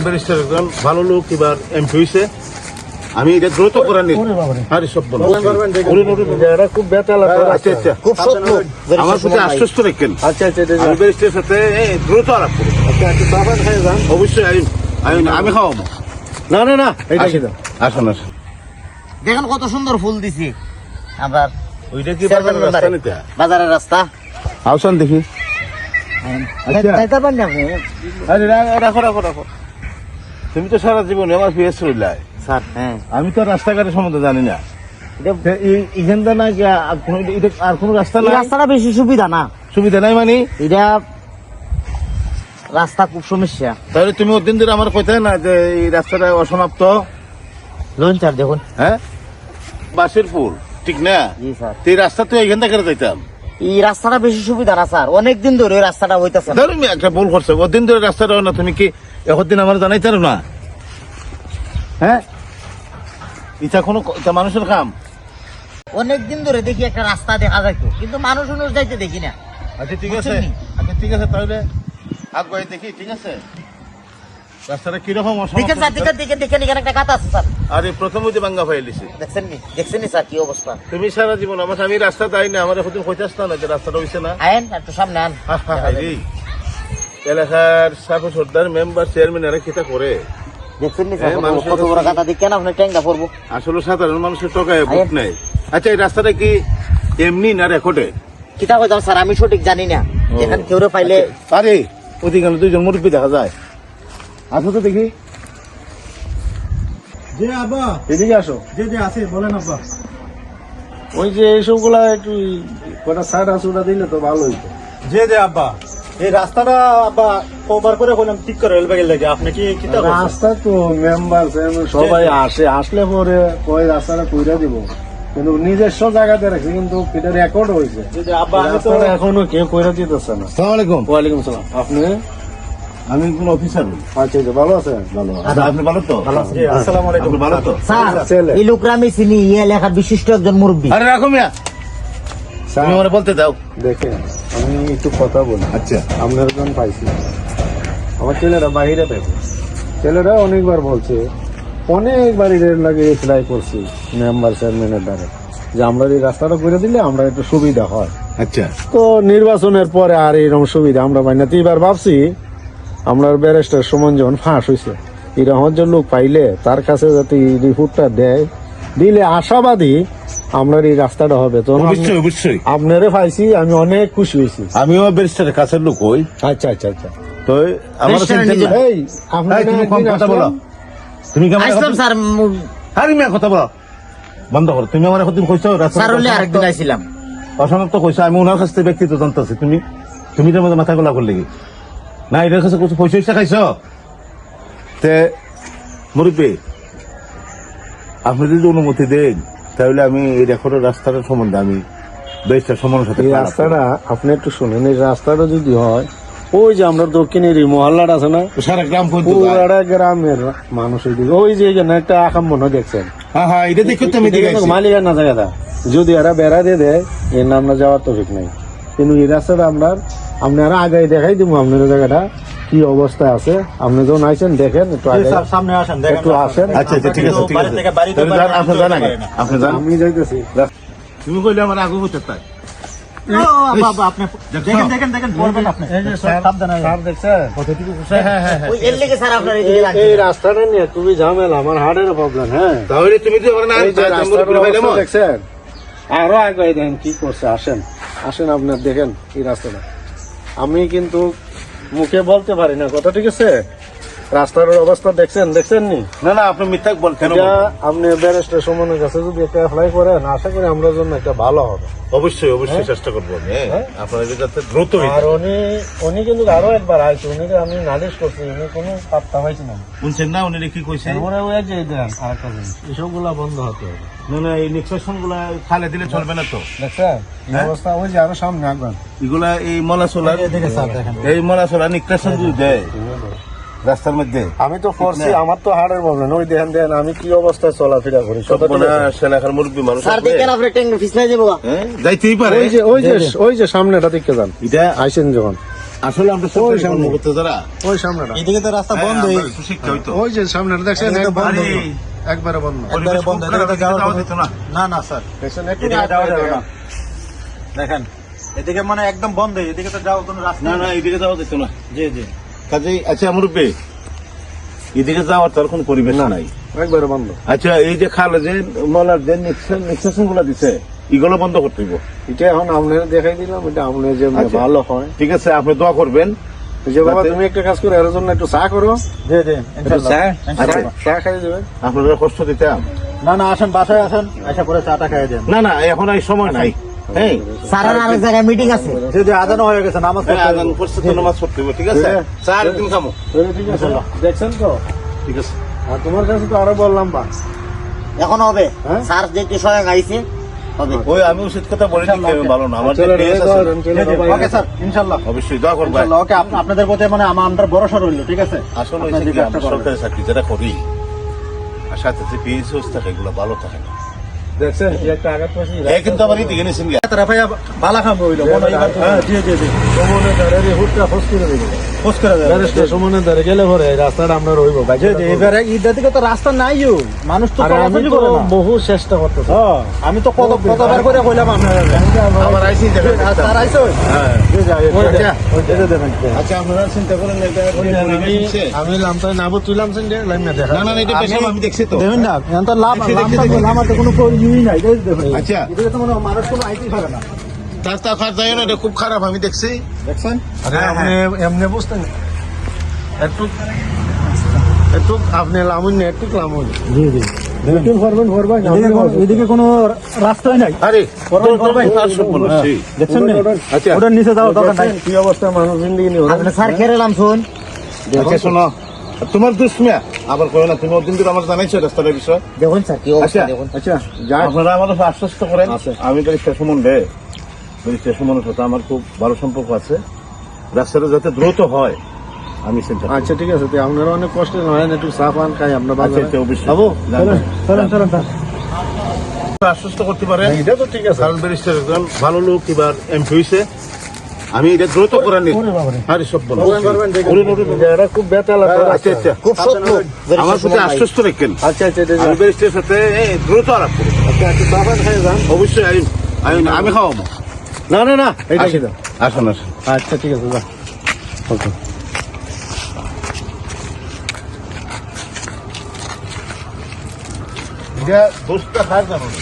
Barrister একজন ভালো লোক, এবার এমপি হয়েছে। আমি এটা দ্রুত করে নিই। আরে সব বলো এটা খুব ব্যথা লাগে। আচ্ছা আচ্ছা, খুব সৎ লোক। আমার প্রতি আশ্বস্ত রাখেন। আচ্ছা আচ্ছা আমি ব্যারিস্টারের সাথে দ্রুত আলাপ করি। আচ্ছা একটু চা পান খাই যান। অবশ্যই আমি খাওয়াবো। না না না এটা কি দাও। আসুন আসুন। দেখেন কত সুন্দর ফুল দিছি আবার ওইটা কি বাজারের রাস্তা নিতে? বাজারের রাস্তা। আসুন দেখি। খাইতে পারেন না আপনি? আরে রাখো রাখো রাখো। তুমি তো সারা জীবনে আমার পিএস রইলাই। স্যার হ্যাঁ আমি তো রাস্তাঘাটের সম্বন্ধে জানি না। এখানটা না আর কোন রাস্তা এই নাই? রাস্তাটা বেশি সুবিধা না। সুবিধা নাই মানে? এটা রাস্তা খুব সমস্যা। তাহলে তুমি ওদিন ধরে আমার কোথায় না যে এই রাস্তাটা অসমাপ্ত? লঞ্চার দেখুন। হ্যাঁ, বাঁশের ফুল ঠিক না? জি স্যার। তো এই রাস্তা তো এখান থেকে যাইতাম। এই রাস্তাটা বেশি সুবিধা না স্যার, অনেকদিন ধরে ওই রাস্তাটা হইতাছে না। ধরো একটা ভুল করছো, ওদিন ধরে রাস্তাটা হয় না, তুমি কি একদিন আমার জানাইতার না? হ্যাঁ, এটা কোনো এটা মানুষের কাম? অনেকদিন ধরে দেখি একটা রাস্তা দেখা যাইতো, কিন্তু মানুষ যাইতে দেখি না। আচ্ছা ঠিক আছে, বুঝছেন নি? আচ্ছা ঠিক আছে, তাহলে আগে দেখি ঠিক আছে রাস্তাটা কিরকম দেখেন স্যার, দেখেন দেখেন দেখেন এখানে একটা গাতা আছে স্যার, আরে প্রথম ওই যে বাঙ্গা ফাইলিছি। দেখছেন নি স্যার কি অবস্থা? তুমি সারা জীবন আমার আমি রাস্তা তাই না আমার এখন কইতাস না যে রাস্তাটা হইছে না। আয়েন একটু সামনে আন। এলাকার সাফ সর্দার মেম্বার চেয়ারম্যান এরা কিতা করে? দেখছেন নি স্যার হ্যাঁ, মানুষের কত বড় গাতা দেখেন আপনি টেঙ্গা পড়বো। আসলে সাধারণ মানুষের টকায় বুক নাই। আচ্ছা এই রাস্তাটা কি এমনি না রেকর্ডে? কিতা কইতাম স্যার আমি সঠিক জানি না, এখান কেউ পাইলে। আরে ওদিকে দুইজন মুরব্বী দেখা যায়। আসো তো দেখি। জি আব্বা। এদিকে আসো। জি জি আছে বলেন আব্বা। ওই যে এইসব গুলা একটু কটা সাইড আসুটা দিলে তো ভালো হইতো। জি জি আব্বা, এই রাস্তাটা আব্বা কবার করে কইলাম ঠিক করে রেলবাগের লাগে, আপনি কি কিতা রাস্তা তো মেম্বার সবাই আসে, আসলে পরে কই রাস্তাটা কইরা দিব, কিন্তু নিজস্ব জায়গাতে রাখছি, কিন্তু এটা রেকর্ড হয়েছে। আব্বা আমি তো এখনো কেউ কইরা দিতেছে না। আসসালামু আলাইকুম। ওয়ালাইকুম সালাম। আপনি? আমি কোন অফিসার। আচ্ছা আচ্ছা ভালো আছেন? ভালো। আচ্ছা আপনি ভালো তো? জি আসসালামু আলাইকুম। আপনি ভালো তো? স্যার এই লোকরা আমি চিনি, এই এলাকার বিশিষ্ট একজন মুরব্বী। আরে রাখো মিয়া, তুমি আমারে বলতে দাও। দেখেন আমি একটু কথা বলি। আচ্ছা আপনার জন পাইছি, আমার ছেলেরা বাইরে থাকে, ছেলেরা অনেকবার বলছে, অনেকবার এর লাগে ট্রাই করছি মেম্বার চেয়ারম্যানের দ্বারা যে আমরা এই রাস্তাটা করে দিলে আমরা একটু সুবিধা হয়। আচ্ছা তো নির্বাচনের পরে আর এরকম সুবিধা আমরা পাই না। তো এবার ভাবছি আমরা ব্যারিস্টার সুমন যখন ফাঁস হয়েছে, এরকম যে লোক পাইলে তার কাছে যাতে রিপোর্টটা দেয়, দিলে আশাবাদী আমরা এই রাস্তাটা হবে। তো অবশ্যই অবশ্যই আপনারে পাইছি, আমি অনেক খুশি হয়েছি। আমিও ব্যারিস্টারের কাছের লোক হই। আচ্ছা আচ্ছা আচ্ছা। তো আমার এই আপনার তুমি কম কথা বলো। তুমি কেমন আসলাম স্যার, আরে মিয়া কথা বলো বন্ধ করো। তুমি আমার এখন কইছো স্যার হলে আরেকদিন আইছিলাম। অসমাপ্ত কইছো, আমি ওনার কাছ থেকে ব্যক্তিত্ব জানতেছি। তুমি তো আমাদের মাথা গোলা করলে কি না? এটার কাছে কিছু পয়সা খাইছো? তে মুরব্বী আপনি যদি অনুমতি দেন তাহলে আমি এই রেকর্ডের রাস্তাটার সম্বন্ধে আমি বেশটা সময়ের সাথে এই রাস্তাটা আপনি একটু শুনেন, এই রাস্তাটা যদি হয়, ওই যে আমরা দক্ষিণের এই মহল্লাটা আছে না, সারা গ্রাম পুরা গ্রামের মানুষ ওই যে এখানে একটা আকাম্বন দেখছেন, হ্যাঁ হ্যাঁ এটা দেখো তুমি মালিকার না জায়গাটা, যদি এরা বেড়া দিয়ে দেয় এর নাম যাওয়ার তো ঠিক নাই। কিন্তু এই রাস্তাটা আপনারা আগে দেখাই দিব আপনার জায়গাটা কি অবস্থায় আছে। আপনি যখন আইসেন দেখেন, একটু আগে সামনে আসেন, একটু আসেন। আচ্ছা আচ্ছা ঠিক আছে ঠিক আছে, আপনি যান, আমি যাইতেছি। তুমি কইলে আমার আগে বুঝতে তাই এই রাস্তাটা নিয়ে খুবই ঝামেলা, আমার হার্টের প্রবলেম। হ্যাঁ তাহলে তুমি তো দেখছেন, আরো আগে দেখেন কি করছে। আসেন আসেন আপনার দেখেন এই রাস্তাটা। আমি কিন্তু মুখে বলতে পারি না কথা, ঠিক আছে? রাস্তার অবস্থা দেখছেন নি? না না আপনি মিথ্যা বলছেন। আপনি ব্যারিস্টার সুমনের কাছে যদি একটা অ্যাপ্লাই করেন, আশা করি আমরা জন্য একটা ভালো হবে। অবশ্যই অবশ্যই চেষ্টা করবো আমি আপনার যাতে দ্রুত। আর উনি কিন্তু আরো একবার আইছে, উনি আমি নালিশ করছি, উনি কোনো পাত্তা পাইছি না। শুনছেন না উনি কি কইছেন? আরেকটা জিনিস, এসব গুলা বন্ধ হতে হবে। না না এই নিক্সেশন গুলা খালে দিলে চলবে না তো। দেখছেন অবস্থা, ওই যে আরো সামনে আঁকবেন এগুলা এই মলাচলা এই মলাচলা নিক্সেশন যদি দেয় রাস্তার মধ্যে। আমি তো করছি, আমার তো হাড়ের প্রবলেম। ওই দেখেন আমি কি অবস্থায় চলাফেরা করি। সেলাকার মুরব্বী মানুষ স্যার দেখেন আপনি ট্যাঙ্ক ফিসলাই দেবো। যাইতেই পারে। ওই যে সামনেটা দেখতে যান, এটা আইসেন যখন আসলে আমরা সরকারি কর্মকর্তা যারা ওই সামনেটা এদিকে তো রাস্তা বন্ধ আমরা সুশিক্ষা হইতো ওই যে সামনেটা দেখছেন এদিকে বন্ধ। একবারে বন্ধ একবারে বন্ধ, পরিবেশ খুব খারাপ, এদিকে যাওয়ার যাওয়া কোনো- যেত না। না না স্যার দেখছেন একটু এদিকে যাওয়া যাবে না দেখেন এদিকে মানে একদম বন্ধ এদিকে তো যাওয়ার কোনো রাস্তা না না এদিকে যাওয়া যেত না। জি জি কাজেই আচ্ছা মুরব্বী, এদিকে যাওয়ার তার কোনো পরিবেশ নাই। একবারে বন্ধ আচ্ছা এই যে খালে যে মলার যে নিক্সেশন গুলা দিছে এগুলো বন্ধ করতে হইব। এটা এখন আপনার দেখাই দিলাম, এটা আপনার যে আচ্ছা। ভালো হয়। ঠিক আছে, আপনি দোয়া করবেন। এই যে বাবা যাতে- তুমি একটা কাজ করো, এর জন্য একটু চা করো, জি জি একটু চা ইনশাআল্লাহ। চা খাই দেবেন। আপনারা কষ্ট দিতাম না না আসেন বাসায় আসেন আশা করে চাটা খাইয়ে দেন না না এখন এই সময় নাই। হ্যাঁ স্যারের আরেক জায়গায় মিটিং আছে জি জি আজানও হয়ে গেছে নামাজ পড়তে আদান করছে তো নামাজ পড়তে হইব, ঠিক আছে? হ্যাঁ। চার দিন খামো, তাহলে ঠিক আছে, দেখছেন তো? ঠিক আছে? আর তোমার কাছে তো আরো বললাম বা এখন হবে হ্যাঁ? স্যার যেটি স্বয়ং আইছে হবে ওই আমি উচিত কথা বলি ঠিক ভালো না, আমার যে চলো, কেস চলো, আছে, চলো, চলো, ওকে স্যার ইনশাআল্লাহ অবশ্যই দোয়া করবেন। ইনশাআল্লাহ ওকে আপনাদের প্রতি মানে আমার ভরসা রইল ঠিক আছে আসলে আপনারা হয়েছে যে কি, কাজটা আমরা করবেন। সরকারি চাকরি যেটা করি আর সাথে যে পিএসওস থাকে এগুলো ভালো থাকে না। দেখছেন কি একটা আঘাত পাচ্ছি। এ কিন্তু আমার দিকে নিয়েছেন গিয়া। তারা ভাইয়া বালা খাম হইলো মনে হয় এবার হ্যাঁ জি জি জি সমনের ধারে যে হুটটা ফস করে দিল। খোঁজ করে দেন ব্যারিস্টার সমনের ধারে গেলে পরে এই রাস্তাটা আমরা রইব। জি জি এবারে ঈদের দিকে তো রাস্তা নাইও মানুষ তো আর আমি চলাচলই তো করে না বহু চেষ্টা করতেছি। হ্যাঁ, আমি তো কতবার করে কইলাম আপনারা আবার আইসি জায়গা স্যার আইছো হ্যাঁ। জি জি ওই যে, ওই যে দেবেন আচ্ছা আপনারা চিন্তা করেন না, এটা আমি লামতাই নাবো তুইলাম সেন দে লাইন না দেখা। না না এটা পেশা আমি দেখছি তো। দেবেন না এখন তো লাভ দেখছি, লাভ দেখছি, দেখছি। আমার তো কোনো ইউই নাই এই দেখুন আচ্ছা। এদিকে তো মনে হয় মানুষ কোনো আইতেই পারে না রাস্তা খাট যায় না, এটা খুব খারাপ আমি দেখছি। দেখছেন আরে আপনি এমনি বুঝতেন একটু একটু আপনি লামুন না, একটু লামুন। জি জি একটু ফরবেন ফরবেন। এদিকে কোনো রাস্তাই নাই আরে করবেন, করবেন। আর সব বলো, সেই। দেখছেন না আচ্ছা ওটার নিচে যাওয়ার দরকার নাই কি অবস্থা মানুষ জিন্দগি নিয়ে আপনি স্যার খেলাম শুন আচ্ছা শোনো, তোমার দুষ্মিয়া আবার কয় না, তুমি ওদিন কিন্তু আমার জানাইছো রাস্তাটার বিষয়। দেখুন স্যার কি অবস্থা আচ্ছা। দেখুন আচ্ছা যা আপনারা আমার উপর আশ্বস্ত করেন। আচ্ছা। আমি ব্যারিস্টার সম্বন্ধে ব্যারিস্টার সম্বন্ধের সাথে আমার খুব ভালো সম্পর্ক আছে, রাস্তাটা যাতে দ্রুত হয় আমি চিন্তা করি। আচ্ছা ঠিক আছে, তো আপনারা অনেক কষ্ট নয়, একটু চা পান খাই আমরা আচ্ছা বাজারে। আচ্ছা, অবশ্যই বাবু, জানবেন। চলেন চলেন স্যার আশ্বস্ত করতে পারেন, এটা তো ঠিক আছে। কারণ ব্যারিস্টার একজন ভালো লোক, এবার এমপি হয়েছে। আমি এটা দ্রুত করে নিই। আরে সব বলো। এরা খুব ব্যথা লাগে। আচ্ছা আচ্ছা, খুব সত্য আমার প্রতি আশ্বস্ত রাখেন। আচ্ছা আচ্ছা ঠিক আমি আছে। ব্যারিস্টারের সাথে দ্রুত আলাপ করবো। আচ্ছা একটু চা পান খাই যান। অবশ্যই আমি খাওয়াবো। না না না এটা কি আসুন আসুন আসুন। আচ্ছা ঠিক আছে যা। ওকে। এটা দোষটা খায় জানো না।